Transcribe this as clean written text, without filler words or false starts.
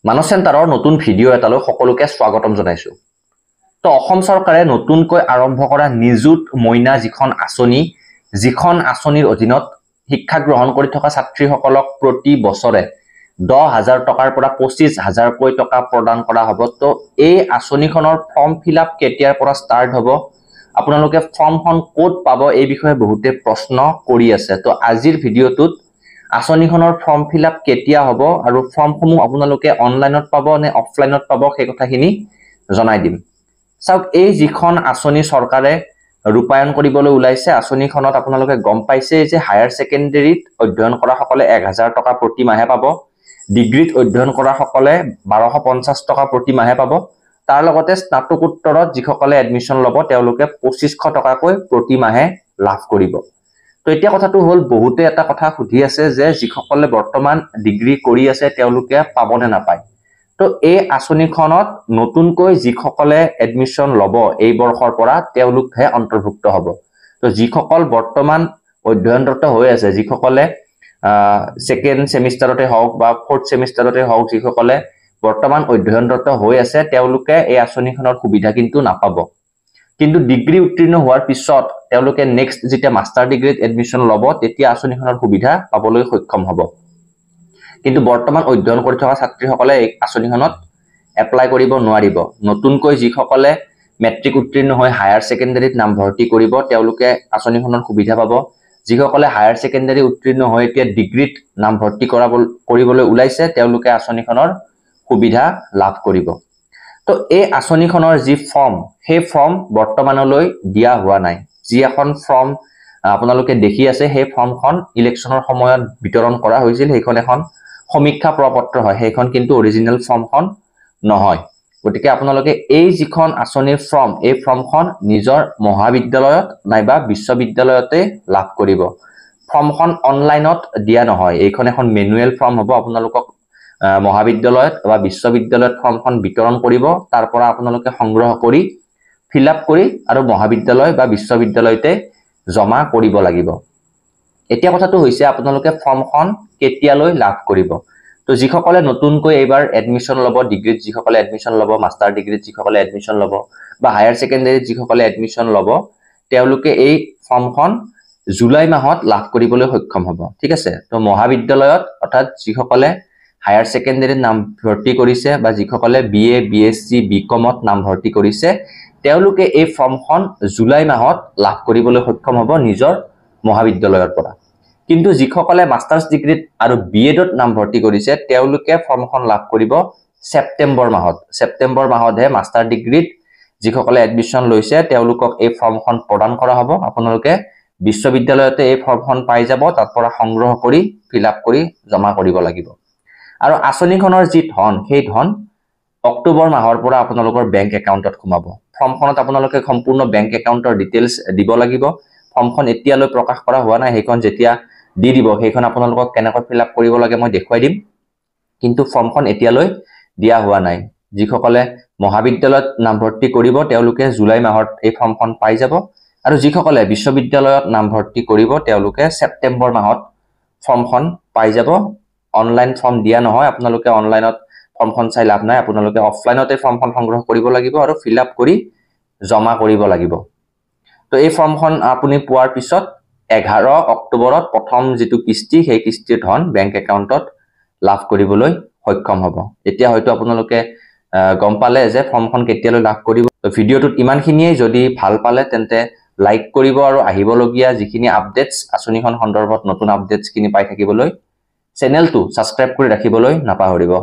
মানস চেণ্টাৰৰ নতুন ভিডিঅ' এটালৈ সকলোকে স্বাগতম জনাইছো। তো অসম চৰকাৰে নতুনকৈ আৰম্ভ কৰা নিযুত মইনা যিখন আঁচনিৰ অধীনত শিক্ষা গ্ৰহণ কৰি থকা ছাত্ৰীসকলক প্ৰতি বছৰে 10,000 টকাৰ পৰা 25,000 কৈ টকা প্ৰদান কৰা হ'ব। তো এই আঁচনিখনৰ ফৰ্ম ফিল আপ কেতিয়াৰ পৰা ষ্টাৰ্ট হ'ব, আপোনালোকে ফৰ্মখন ক'ত পাব, এই বিষয়ে বহুতে প্ৰশ্ন কৰি আছে। তো আজিৰ ভিডিঅ'টোত আঁচনিখনৰ ফৰ্ম ফিল আপ কেতিয়া হ'ব আৰু ফৰ্মসমূহ আপোনালোকে অনলাইনত পাব নে অফলাইনত পাব সেই কথাখিনি জনাই দিম। চাওক, এই যিখন আঁচনি চৰকাৰে ৰূপায়ণ কৰিবলৈ ওলাইছে, আঁচনিখনত আপোনালোকে গম পাইছে যে হায়াৰ ছেকেণ্ডেৰীত অধ্যয়ন কৰা সকলে 1,000 টকা প্ৰতি মাহে পাব, ডিগ্ৰীত অধ্যয়ন কৰা সকলে 1,250 টকা প্ৰতি মাহে পাব, তাৰ লগতে স্নাতকোত্তৰত যিসকলে এডমিশ্যন ল'ব তেওঁলোকে 2,500 টকাকৈ প্ৰতি মাহে লাভ কৰিব। তো এতিয়া কথাটো হ'ল, বহুতে এটা কথা সুধি আছে যে যিসকলে বৰ্তমান ডিগ্ৰী কৰি আছে তেওঁলোকে পাব নে নাপায়। তো এই আঁচনিখনত নতুনকৈ যিসকলে এডমিশ্যন ল'ব এই বৰ্ষৰ পৰা তেওঁলোকহে অন্তৰ্ভুক্ত হ'ব। তো যিসকল বৰ্তমান অধ্যয়নৰত হৈ আছে, যিসকলে ছেকেণ্ড ছেমিষ্টাৰতে হওক বা ফৰ্থ ছেমিষ্টাৰতে হওক, যিসকলে বৰ্তমান অধ্যয়নৰত হৈ আছে তেওঁলোকে এই আঁচনিখনৰ সুবিধা কিন্তু নাপাব। কিন্তু ডিগ্ৰী উত্তীৰ্ণ হোৱাৰ পিছত তেওঁলোকে নেক্সট যেতিয়া মাষ্টাৰ ডিগ্ৰীত এডমিশ্যন ল'ব তেতিয়া আঁচনিখনৰ সুবিধা পাবলৈ সক্ষম হ'ব। কিন্তু বৰ্তমান অধ্যয়ন কৰি থকা ছাত্ৰীসকলে এই আঁচনিখনত এপ্লাই কৰিব নোৱাৰিব। নতুনকৈ যিসকলে মেট্ৰিক উত্তীৰ্ণ হৈ হায়াৰ ছেকেণ্ডেৰীত নামভৰ্তি কৰিব তেওঁলোকে আঁচনিখনৰ সুবিধা পাব। যিসকলে হায়াৰ ছেকেণ্ডেৰী উত্তীৰ্ণ হৈ এতিয়া ডিগ্ৰীত নামভৰ্তি কৰিবলৈ ওলাইছে তেওঁলোকে আঁচনিখনৰ সুবিধা লাভ কৰিব। তো এই আঁচনিখনৰ যি ফৰ্ম, সেই ফৰ্ম বৰ্তমানলৈ দিয়া হোৱা নাই। যি এখন ফৰ্ম আপোনালোকে দেখি আছে সেই ফৰ্মখন ইলেকশ্যনৰ সময়ত বিতৰণ কৰা হৈছিল, সেইখন এখন সমীক্ষা প্ৰপত্ৰ হয়, সেইখন কিন্তু অৰিজিনেল ফৰ্মখন নহয়। গতিকে আপোনালোকে এই যিখন আঁচনিৰ ফৰ্ম, এই ফৰ্মখন নিজৰ মহাবিদ্যালয়ত নাইবা বিশ্ববিদ্যালয়তে লাভ কৰিব। ফৰ্মখন অনলাইনত দিয়া নহয়, এইখন এখন মেনুৱেল ফৰ্ম হ'ব। আপোনালোকক মহাবিদ্যালয়ত বা বিশ্ববিদ্যালয়ত ফৰ্মখন বিতৰণ কৰিব, তাৰ পৰা আপোনালোকে সংগ্ৰহ কৰি ফিল আপ কৰি আৰু মহাবিদ্যালয় বা বিশ্ববিদ্যালয়তে জমা কৰিব লাগিব। এতিয়া কথাটো হৈছে, আপোনালোকে ফৰ্মখন কেতিয়ালৈ লাভ কৰিব। তো যিসকলে নতুনকৈ এইবাৰ এডমিশ্যন ল'ব, ডিগ্ৰীত যিসকলে এডমিশ্যন ল'ব, মাষ্টাৰ ডিগ্ৰীত যিসকলে এডমিশ্যন ল'ব বা হায়াৰ ছেকেণ্ডেৰীত যিসকলে এডমিশ্যন ল'ব তেওঁলোকে এই ফৰ্মখন জুলাই মাহত লাভ কৰিবলৈ সক্ষম হ'ব। ঠিক আছে। তো মহাবিদ্যালয়ত অৰ্থাৎ যিসকলে হায়াৰ ছেকেণ্ডেৰীত নামভৰ্তি কৰিছে বা যিসকলে BA, BSc, BComত নামভৰ্তি কৰিছে তেওঁলোকে এই ফৰ্মখন জুলাই মাহত লাভ কৰিবলৈ সক্ষম হ'ব নিজৰ মহাবিদ্যালয়ৰ পৰা। কিন্তু যিসকলে মাষ্টাৰ্ছ ডিগ্ৰীত আৰু BEdত নামভৰ্তি কৰিছে তেওঁলোকে ফৰ্মখন লাভ কৰিব ছেপ্টেম্বৰ মাহত। ছেপ্টেম্বৰ মাহতহে মাষ্টাৰ ডিগ্ৰীত যিসকলে এডমিশ্যন লৈছে তেওঁলোকক এই ফৰ্মখন প্ৰদান কৰা হ'ব। আপোনালোকে বিশ্ববিদ্যালয়তে এই ফৰ্মখন পাই যাব, তাৰ পৰা সংগ্ৰহ কৰি ফিল আপ কৰি জমা কৰিব লাগিব। আৰু আঁচনিখনৰ যি ধন, সেই ধন অক্টোবৰ মাহৰ পৰা আপোনালোকৰ বেংক একাউণ্টত সোমাব। ফৰ্মখনত আপোনালোকে সম্পূৰ্ণ বেংক একাউণ্টৰ ডিটেইলছ দিব লাগিব। ফৰ্মখন এতিয়ালৈ প্ৰকাশ কৰা হোৱা নাই, সেইখন যেতিয়া দি দিব সেইখন আপোনালোকক কেনেকৈ ফিল আপ কৰিব লাগে মই দেখুৱাই দিম। কিন্তু ফৰ্মখন এতিয়ালৈ দিয়া হোৱা নাই। যিসকলে মহাবিদ্যালয়ত নামভৰ্তি কৰিব তেওঁলোকে জুলাই মাহত এই ফৰ্মখন পাই যাব, আৰু যিসকলে বিশ্ববিদ্যালয়ত নামভৰ্তি কৰিব তেওঁলোকে ছেপ্টেম্বৰ মাহত ফৰ্মখন পাই যাব। অনলাইন ফৰ্ম দিয়া নহয়, আপোনালোকে অনলাইনত ফৰ্মখন চাই লাভ নাই, আপোনালোকে অফলাইনতে ফৰ্মখন সংগ্ৰহ কৰিব লাগিব আৰু ফিল আপ কৰি জমা কৰিব লাগিব। তো এই ফৰ্মখন আপুনি পোৱাৰ পিছত 11 অক্টোবৰত প্ৰথম যিটো কিস্তি, সেই কিস্তিৰ ধন বেংক একাউণ্টত লাভ কৰিবলৈ সক্ষম হ'ব। এতিয়া হয়তো আপোনালোকে গম পালে যে ফৰ্মখন কেতিয়ালৈ লাভ কৰিব। ভিডিঅ'টোত ইমানখিনিয়ে। যদি ভাল পালে তেন্তে লাইক কৰিব আৰু আহিবলগীয়া যিখিনি আপডেটছ আঁচনিখন সন্দৰ্ভত নতুন আপডেটছখিনি পাই থাকিবলৈ চেনেলটো ছাবস্ক্ৰাইব কৰি ৰাখিবলৈ নাপাহৰিব।